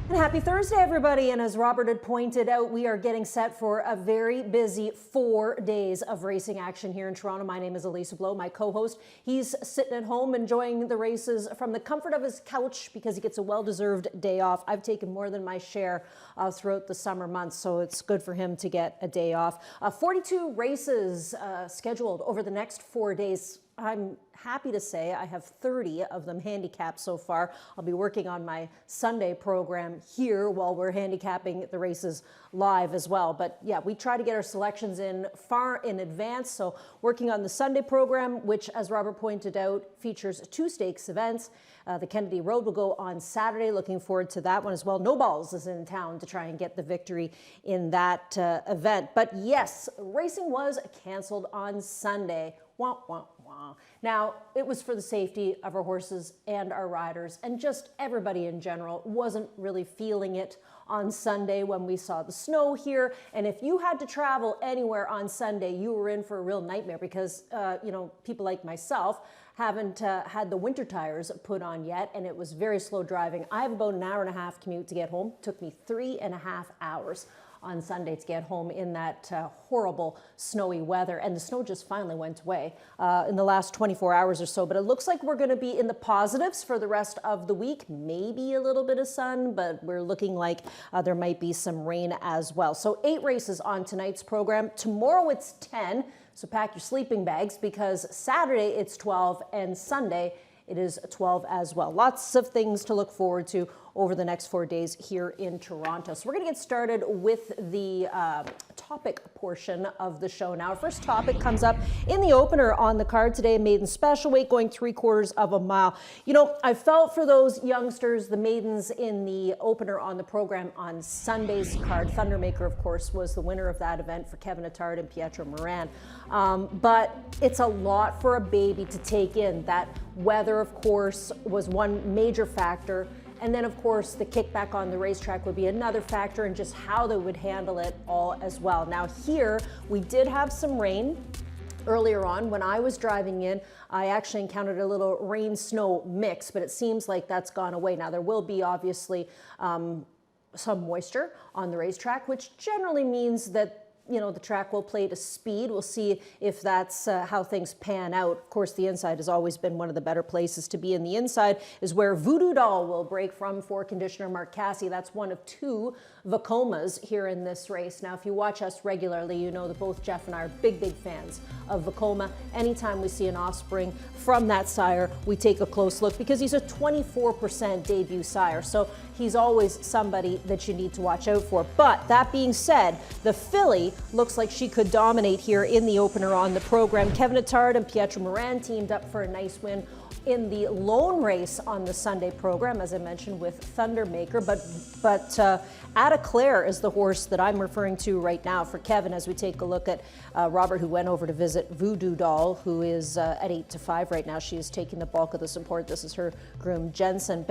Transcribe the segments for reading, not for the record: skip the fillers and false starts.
And happy Thursday, everybody. And as Robert had pointed out, we are getting set for a very busy 4 days of racing action here in Toronto. My name is Elisa Blow, my co-host. He's sitting at home enjoying the races from the comfort of his couch because he gets a well-deserved day off. I've taken more than my share throughout the summer months, so it's good for him to get a day off. 42 races scheduled over the next 4 days. I'm happy to say I have 30 of them handicapped so far. I'll be working on my Sunday program here while we're handicapping the races live as well. But yeah, we try to get our selections in far in advance. So working on the Sunday program, which as Robert pointed out, features 2 stakes events. The Kennedy Road will go on Saturday. Looking forward to that one as well. No Balls is in town to try and get the victory in that event. But yes, racing was canceled on Sunday. Wah, wah, wah. Now, it was for the safety of our horses and our riders, and just everybody in general wasn't really feeling it on Sunday when we saw the snow here. And if you had to travel anywhere on Sunday, you were in for a real nightmare because, you know, people like myself haven't had the winter tires put on yet, and it was very slow driving. I have about an hour and a half commute to get home. It took me 3.5 hours on Sunday to get home in that horrible snowy weather, and the snow just finally went away in the last 24 hours or so. But it looks like we're going to be in the positives for the rest of the week. Maybe a little bit of sun, but we're looking like there might be some rain as well. So 8 races on tonight's program. Tomorrow it's 10, so pack your sleeping bags because Saturday it's 12 and Sunday it is 12 as well. Lots of things to look forward to over the next 4 days here in Toronto. So we're going to get started with the topic portion of the show now. Our first topic comes up in the opener on the card today, maiden special weight going 3/4 of a mile. You know, I felt for those youngsters, the maidens in the opener on the program on Sunday's card. Thundermaker, of course, was the winner of that event for Kevin Attard and Pietro Moran. But it's a lot for a baby to take in. That weather, of course, was one major factor. And then, of course, the kickback on the racetrack would be another factor, and just how they would handle it all as well. Now here, we did have some rain earlier on. When I was driving in, I actually encountered a little rain-snow mix, but it seems like that's gone away. Now, there will be obviously some moisture on the racetrack, which generally means that the track will play to speed. We'll see if that's how things pan out. Of course, the inside has always been one of the better places to be. In the inside is where Voodoo Doll will break from for conditioner Mark Cassidy. That's one of 2 Vacomas here in this race. Now, if you watch us regularly, you know that both Jeff and I are big fans of Vacoma. Anytime we see an offspring from that sire, we take a close look because he's a 24% debut sire. So he's always somebody that you need to watch out for. But that being said, the filly looks like she could dominate here in the opener on the program. Kevin Attard and Pietro Moran teamed up for a nice win in the lone race on the Sunday program, as I mentioned, with Thundermaker. But Ada Claire is the horse that I'm referring to right now for Kevin as we take a look at Robert, who went over to visit Voodoo Doll, who is at 8-5 right now. She is taking the bulk of the support. This is her groom, Jensen,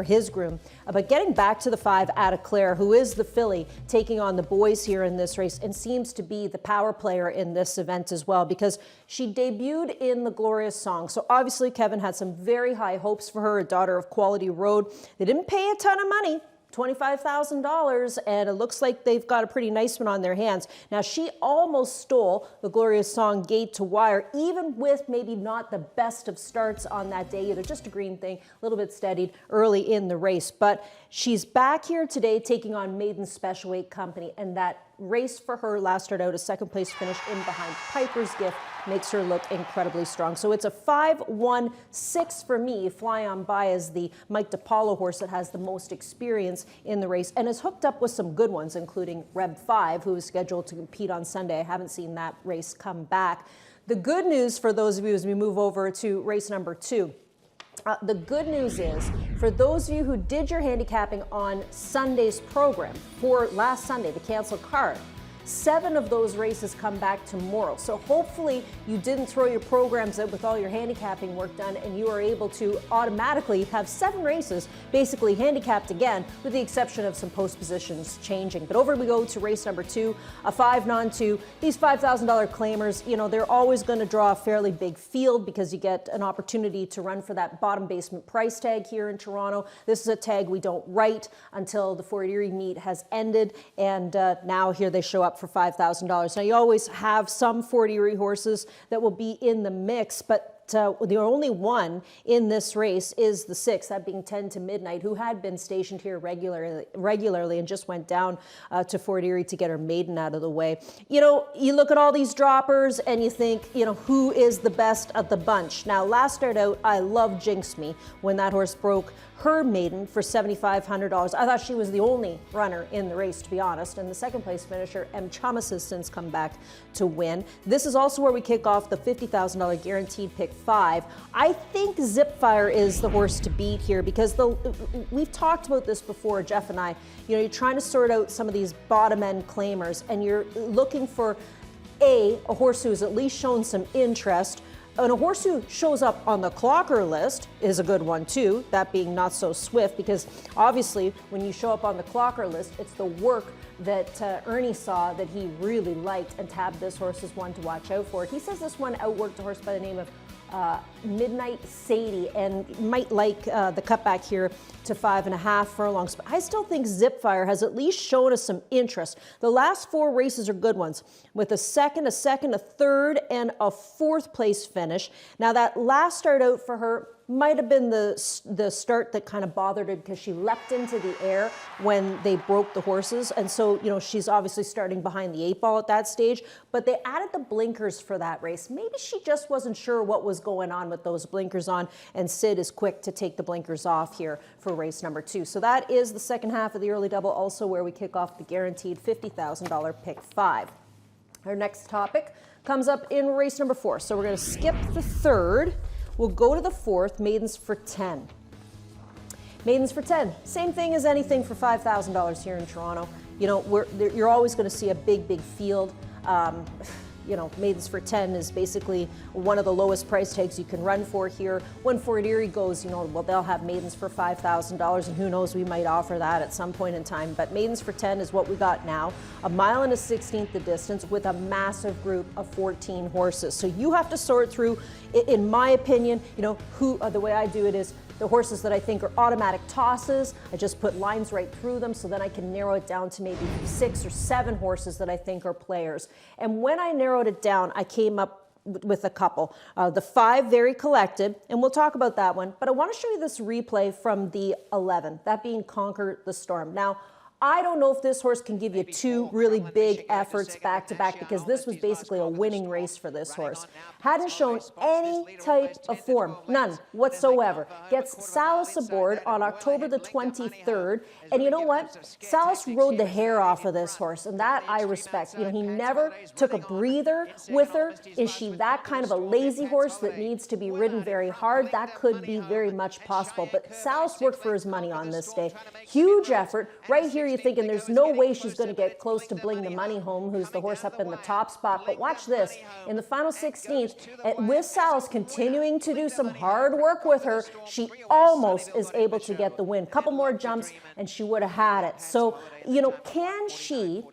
his groom. But getting back to the 5, Ada Claire, who is the filly taking on the boys here in this race and seems to be the power player in this event as well because she debuted in the Glorious Song. So obviously Kevin had some very high hopes for her, a daughter of Quality Road. They didn't pay a ton of money, $25,000, and it looks like they've got a pretty nice one on their hands. Now, she almost stole the Glorious Song gate to wire, even with maybe not the best of starts on that day either. Just a green thing, a little bit steadied early in the race. But she's back here today taking on Maiden Special Weight Company, and that race for her last start out a 2nd place finish in behind Piper's Gift makes her look incredibly strong. So it's a 5-1-6 for me. Fly On By is the Mike DiPaolo horse that has the most experience in the race and is hooked up with some good ones, including Reb 5, who is scheduled to compete on Sunday. I haven't seen that race come back. The good news for those of you as we move over to race number 2. The good news is, for those of you who did your handicapping on Sunday's program, for last Sunday, the canceled card, 7 of those races come back tomorrow. So hopefully you didn't throw your programs out with all your handicapping work done, and you are able to automatically have 7 races basically handicapped again, with the exception of some post positions changing. But over we go to race number 2, a 5 non-2. These $5,000 claimers, you know, they're always going to draw a fairly big field because you get an opportunity to run for that bottom basement price tag here in Toronto. This is a tag we don't write until the Fort Erie meet has ended, and now here they show up for $5,000. Now you always have some Fort Erie horses that will be in the mix, but the only one in this race is the 6, that being 10 to Midnight, who had been stationed here regularly and just went down to Fort Erie to get her maiden out of the way. You know, you look at all these droppers and you think, you know, who is the best of the bunch? Now, last start out, I love Jinx Me when that horse broke her maiden for $7,500. I thought she was the only runner in the race, to be honest. And the second place finisher, M. Chamas, has since come back to win. This is also where we kick off the $50,000 guaranteed pick 5. I think Zipfire is the horse to beat here because we've talked about this before, Jeff and I. You know, you're trying to sort out some of these bottom end claimers, and you're looking for a horse who's at least shown some interest. And a horse who shows up on the clocker list is a good one too, that being Not So Swift, because obviously when you show up on the clocker list, it's the work that Ernie saw that he really liked and tabbed this horse as one to watch out for. He says this one outworked a horse by the name of Midnight Sadie, and might like the cutback here to 5.5 furlongs. But I still think Zipfire has at least shown us some interest. The last 4 races are good ones, with a second, a third, and a 4th place finish. Now that last start out for her might have been the start that kind of bothered her because she leapt into the air when they broke the horses. And so, you know, she's obviously starting behind the 8 ball at that stage, but they added the blinkers for that race. Maybe she just wasn't sure what was going on with those blinkers on, and Sid is quick to take the blinkers off here for race number 2. So that is the second half of the early double, also where we kick off the guaranteed $50,000 pick 5. Our next topic comes up in race number 4. So we're going to skip the 3rd. We'll go to the 4th, Maidens for 10. Maidens for 10, same thing as anything for $5,000 here in Toronto. You know, you're always going to see a big field. You know, Maidens for 10 is basically one of the lowest price tags you can run for here. When Fort Erie goes, you know, well, they'll have Maidens for $5,000, and who knows, we might offer that at some point in time. But Maidens for 10 is what we got now. 1 1/16 mile the distance with a massive group of 14 horses. So you have to sort through, in my opinion, you know, the way I do it is the horses that I think are automatic tosses. I just put lines right through them, so then I can narrow it down to maybe 6 or 7 horses that I think are players. And when I narrowed it down, I came up with a couple. The 5 very collected, and we'll talk about that one, but I want to show you this replay from the 11, that being Conquer the Storm. Now, I don't know if this horse can give you 2 really big efforts back to back, because this was basically a winning race for this horse. Hadn't shown any type of form, none whatsoever. Gets Salas aboard on October the 23rd, and you know what? Salas rode the hair off of this horse, and that I respect. You know, he never took a breather with her. Is she that kind of a lazy horse that needs to be ridden very hard? That could be very much possible, but Salas worked for his money on this day. Huge effort. Right here you're thinking there's no way she's going to get close to Bling the Money Home, who's the horse up in the top spot. But watch this. In the final 16th, with Salas continuing to do some hard work with her, she almost is able to get the win. Couple more jumps and she would have had it. So, you know, can she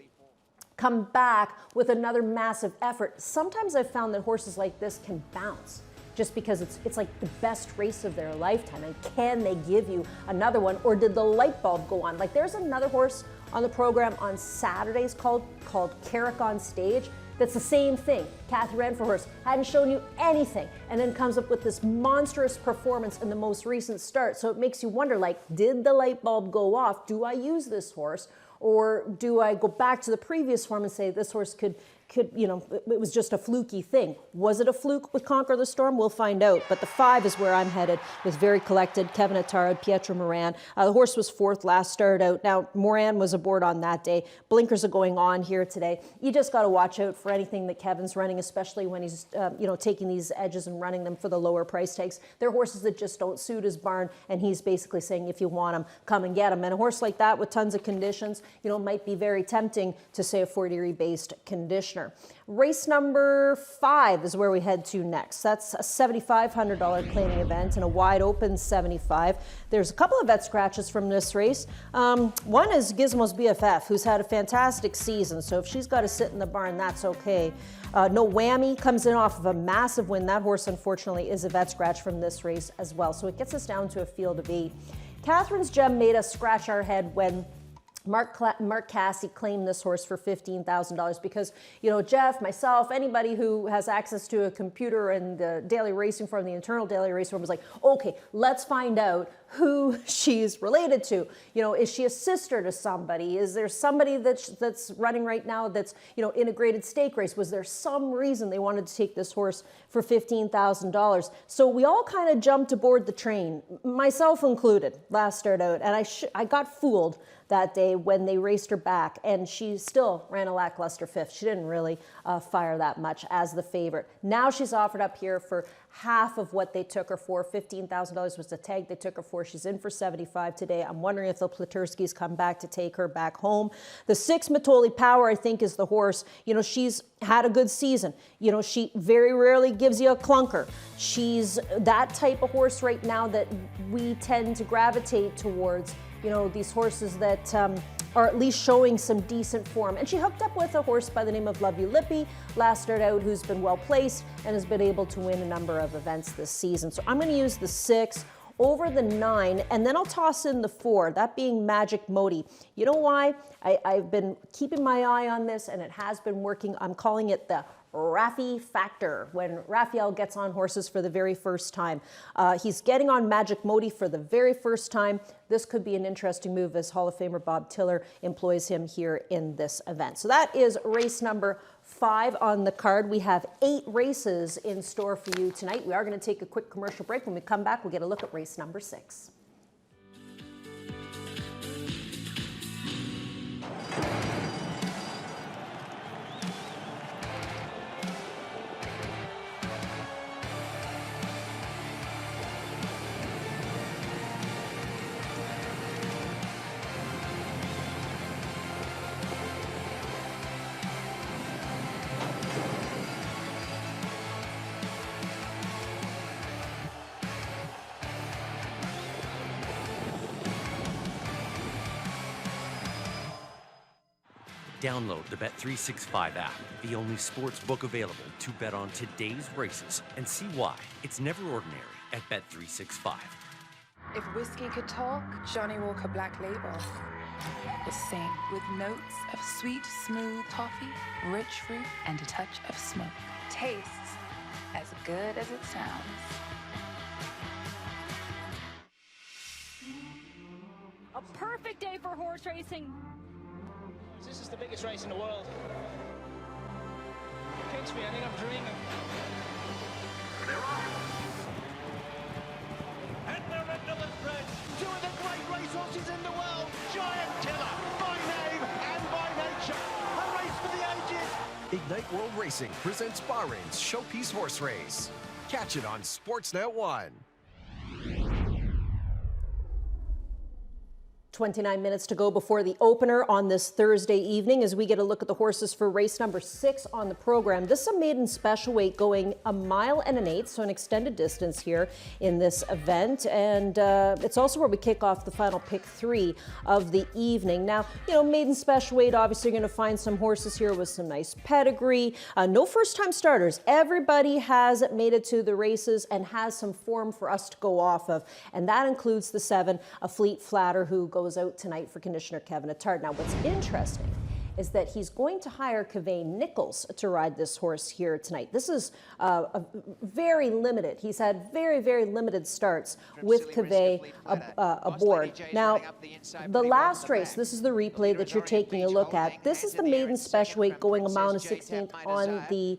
come back with another massive effort? Sometimes I've found that horses like this can bounce, just because it's like the best race of their lifetime. And can they give you another one, or did the light bulb go on? Like, there's another horse on the program on Saturdays called Carrick on Stage. That's the same thing. Kathy Renfrew horse hadn't shown you anything, and then comes up with this monstrous performance in the most recent start. So it makes you wonder, like, did the light bulb go off? Do I use this horse, or do I go back to the previous form and say this horse could could, you know, it was just a fluky thing. Was it a fluke with Conquer the Storm? We'll find out. But the 5 is where I'm headed, with very collected Kevin Attard, Pietro Moran. The horse was 4th last start out. Now, Moran was aboard on that day. Blinkers are going on here today. You just got to watch out for anything that Kevin's running, especially when he's, you know, taking these edges and running them for the lower price tags. They're horses that just don't suit his barn, and he's basically saying, if you want them, come and get them. And a horse like that with tons of conditions, you know, might be very tempting to say a Fort Erie-based conditioner. Race number 5 is where we head to next. That's a $7,500 claiming event and a wide open 75. There's a couple of vet scratches from this race. One is Gizmo's BFF, who's had a fantastic season. So if she's got to sit in the barn, that's okay. No Whammy comes in off of a massive win. That horse, unfortunately, is a vet scratch from this race as well. So it gets us down to a field of 8. Catherine's Gem made us scratch our head when Mark Cassey claimed this horse for $15,000 because, you know, Jeff, myself, anybody who has access to a computer and the daily racing form, the internal daily racing form, was like, okay, let's find out who she's related to. You know, is she a sister to somebody? Is there somebody that's running right now that's, you know, integrated stake race? Was there some reason they wanted to take this horse for $15,000? So we all kind of jumped aboard the train, myself included, last start out, and I got fooled that day when they raced her back, and she still ran a lackluster 5th. She didn't really fire that much as the favorite. Now she's offered up here for half of what they took her for. $15,000 was the tag they took her for. She's in for 75 today. I'm wondering if the Platurskis come back to take her back home. The 6 Matoli Power, I think, is the horse. You know, she's had a good season. You know, she very rarely gives you a clunker. She's that type of horse right now that we tend to gravitate towards. You know, these horses that are at least showing some decent form. And she hooked up with a horse by the name of Love You Lippy last start out, who's been well placed and has been able to win a number of events this season. So I'm going to use the 6 over the 9, and then I'll toss in the 4, that being Magic Modi. You know why? I've been keeping my eye on this, and it has been working. I'm calling it the Raffi factor, when Raphael gets on horses for the very first time. He's getting on Magic Modi for the very first time. This could be an interesting move as Hall of Famer Bob Tiller employs him here in this event. So that is race number 5 on the card. We have 8 races in store for you tonight. We are going to take a quick commercial break. When we come back, we'll get a look at race number 6. Download the Bet365 app, the only sports book available to bet on today's races, and see why it's never ordinary at Bet365. If whiskey could talk, Johnny Walker Black Label would sing with notes of sweet, smooth coffee, rich fruit, and a touch of smoke. Tastes as good as it sounds. A perfect day for horse racing. This is the biggest race in the world. Pinch me, I think I'm dreaming. And they're into the stretch. 2 of the great racehorses in the world. Giant Killer, by name and by nature. A race for the ages. Ignite World Racing presents Bahrain's Showpiece Horse Race. Catch it on Sportsnet 1. 29 minutes to go before the opener on this Thursday evening as we get a look at the horses for race number 6 on the program. This is a maiden special weight going 1 1/8 miles, so an extended distance here in this event. And it's also where we kick off the final pick 3 of the evening. Now, you know, maiden special weight, obviously you're going to find some horses here with some nice pedigree. No first-time starters. Everybody has made it to the races and has some form for us to go off of. And that includes the 7, a Fleet Flatter, who goes out tonight for conditioner Kevin Attard. Now, what's interesting is that he's going to hire Kaveh Nichols to ride this horse here tonight. This is very limited. He's had very, very limited starts with Kaveh aboard. Now, the last race, this is the replay that you're taking a look at. This is the maiden special weight going a mile and a 16th on the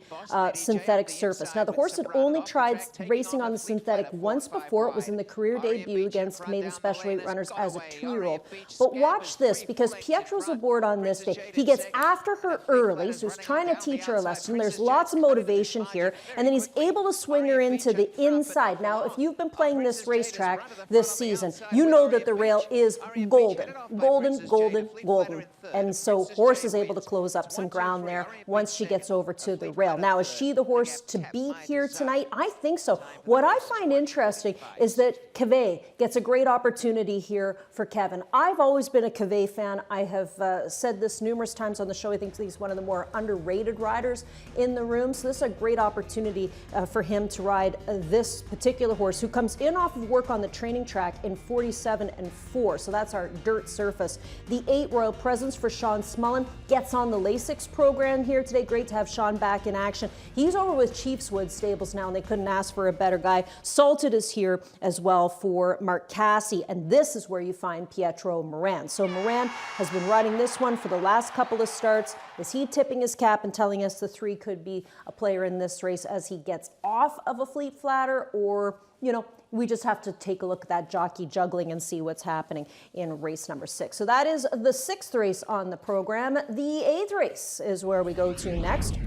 synthetic surface. Now, the horse had only tried racing on the synthetic once before. It was in the career debut against maiden special weight runners as a 2-year-old. But watch this, because Pietro's aboard on this day. He gets after her early, so he's trying to teach her a lesson. There's lots of motivation here, and then he's able to swing her into the inside. Now, if you've been playing this racetrack this season, you know that the rail is golden, golden, golden, golden. And so horse is able to close up some ground there once she gets over to the rail. Now, is she the horse to beat here tonight? I think so. What I find interesting is that Kaveh gets a great opportunity here for Kevin. I've always been a Kaveh fan. I have said this numerous times on the show. I think he's one of the more underrated riders in the room. So this is a great opportunity for him to ride this particular horse, who comes in off of work on the training track in 47 and 4. So that's our dirt surface. The 8 Royal Presence for Sean Smullen gets on the Lasix program here today. Great to have Sean back in action. He's over with Chiefswood Stables now, and they couldn't ask for a better guy. Salted is here as well for Mark Cassie, and this is where you find Pietro Moran. So Moran has been riding this one for the last couple of starts. Is he tipping his cap and telling us the 3 could be a player in this race as he gets off of a fleet flatter, or, you know, we just have to take a look at that jockey juggling and see what's happening in race number 6. So that is the 6th race on the program. The 8th race is where we go to next.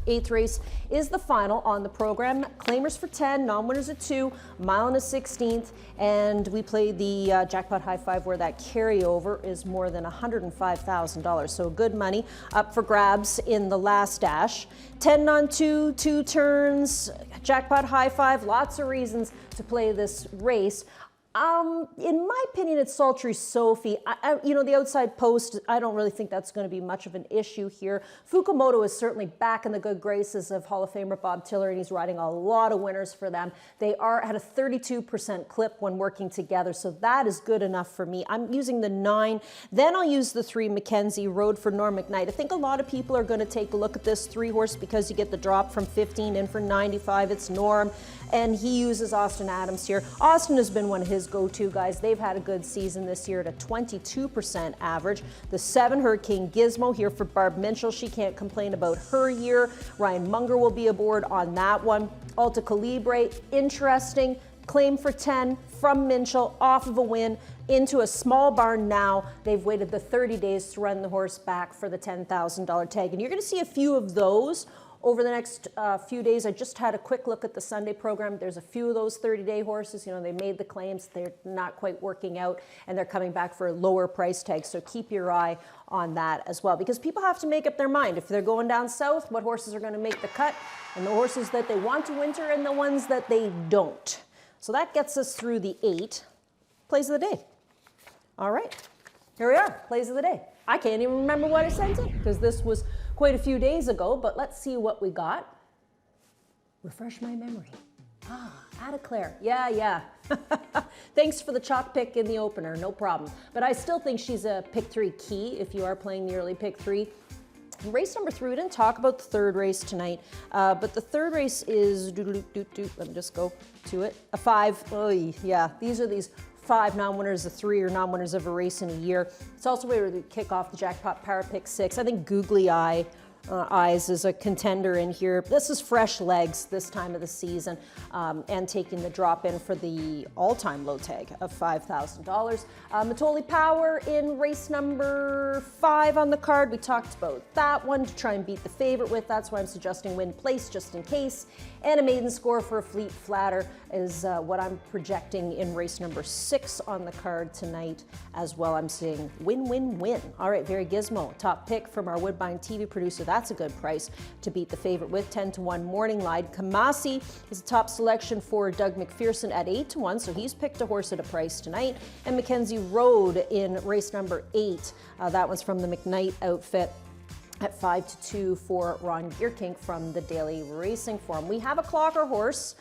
8th race is the final on the program. Claimers for 10, non-winners at 2, mile and a 16th, and we play the jackpot high five where that carryover is more than $105,000. So good money up for grabs in the last dash. 10 on 2, 2 turns, jackpot high five, lots of reasons to play this race. In my opinion, it's Sultry Sophie. You know, the outside post, I don't really think that's going to be much of an issue here. Fukumoto is certainly back in the good graces of Hall of Famer Bob Tiller, and he's riding a lot of winners for them. They are at a 32% clip when working together, so that is good enough for me. I'm using the 9. Then I'll use the 3 Mackenzie Road for Norm McKnight. I think a lot of people are going to take a look at this 3 horse because you get the drop from 15 in for 95. It's Norm, and he uses Austin Adams here. Austin has been one of his go-to guys. They've had a good season this year at a 22% average. The 7 Hurricane Gizmo here for Barb Minchell. She can't complain about her year. Ryan Munger will be aboard on that one. Alta Calibre, interesting. Claim for 10 from Minchell, off of a win into a small barn now. They've waited the 30 days to run the horse back for the $10,000 tag. And you're going to see a few of those over the next few days. I just had a quick look at the Sunday program. There's a few of those 30-day horses. You know, they made the claims. They're not quite working out, and they're coming back for a lower price tag. So keep your eye on that as well, because people have to make up their mind. If they're going down south, what horses are going to make the cut, and the horses that they want to winter, and the ones that they don't. So that gets us through the 8 plays of the day. All right, here we are, plays of the day. I can't even remember what I sent it, because this was quite a few days ago, but let's see what we got. Refresh my memory. Ada Claire. Yeah. Thanks for the chalk pick in the opener, no problem. But I still think she's a pick 3 key if you are playing the early pick 3. Race number 3, we didn't talk about the 3rd race tonight, but the 3rd race is, let me just go to it, a 5. Oh, yeah, these are these 5 non-winners of 3 or non-winners of a race in a year. It's also where we kick off the jackpot power pick 6. I think Googly Eyes is a contender in here. This is fresh legs this time of the season, and taking the drop in for the all-time low tag of $5,000. Matoli Power in race number 5 on the card. We talked about that one to try and beat the favorite with. That's why I'm suggesting win place just in case. And a maiden score for a fleet flatter is what I'm projecting in race number 6 on the card tonight as well. I'm seeing win, win, win. All right, Very Gizmo, top pick from our Woodbine TV producer. That's a good price to beat the favorite with. 10-1 Morning Light. Kamasi is a top selection for Doug McPherson at 8-1, so he's picked a horse at a price tonight. And Mackenzie Road in race number 8. That one's from the McKnight outfit. at 5 to 2 for Ron Gierkink from the Daily Racing Form. We have a clocker horse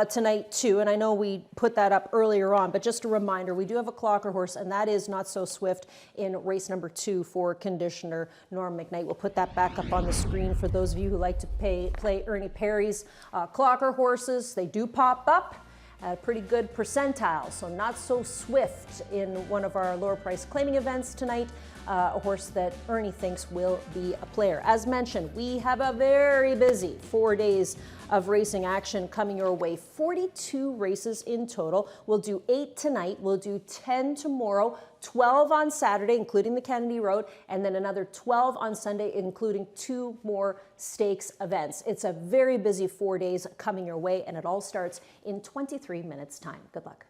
tonight too, and I know we put that up earlier on, but just a reminder, we do have a clocker horse, and that is Not So Swift in race number 2 for conditioner Norm McKnight. We'll put that back up on the screen for those of you who like to play Ernie Perry's clocker horses. They do pop up at a pretty good percentile, so Not So Swift in one of our lower price claiming events tonight. A horse that Ernie thinks will be a player. As mentioned, we have a very busy 4 days of racing action coming your way. 42 races in total. We'll do 8 tonight. We'll do 10 tomorrow, 12 on Saturday, including the Kennedy Road, and then another 12 on Sunday, including 2 more stakes events. It's a very busy 4 days coming your way, and it all starts in 23 minutes time. Good luck.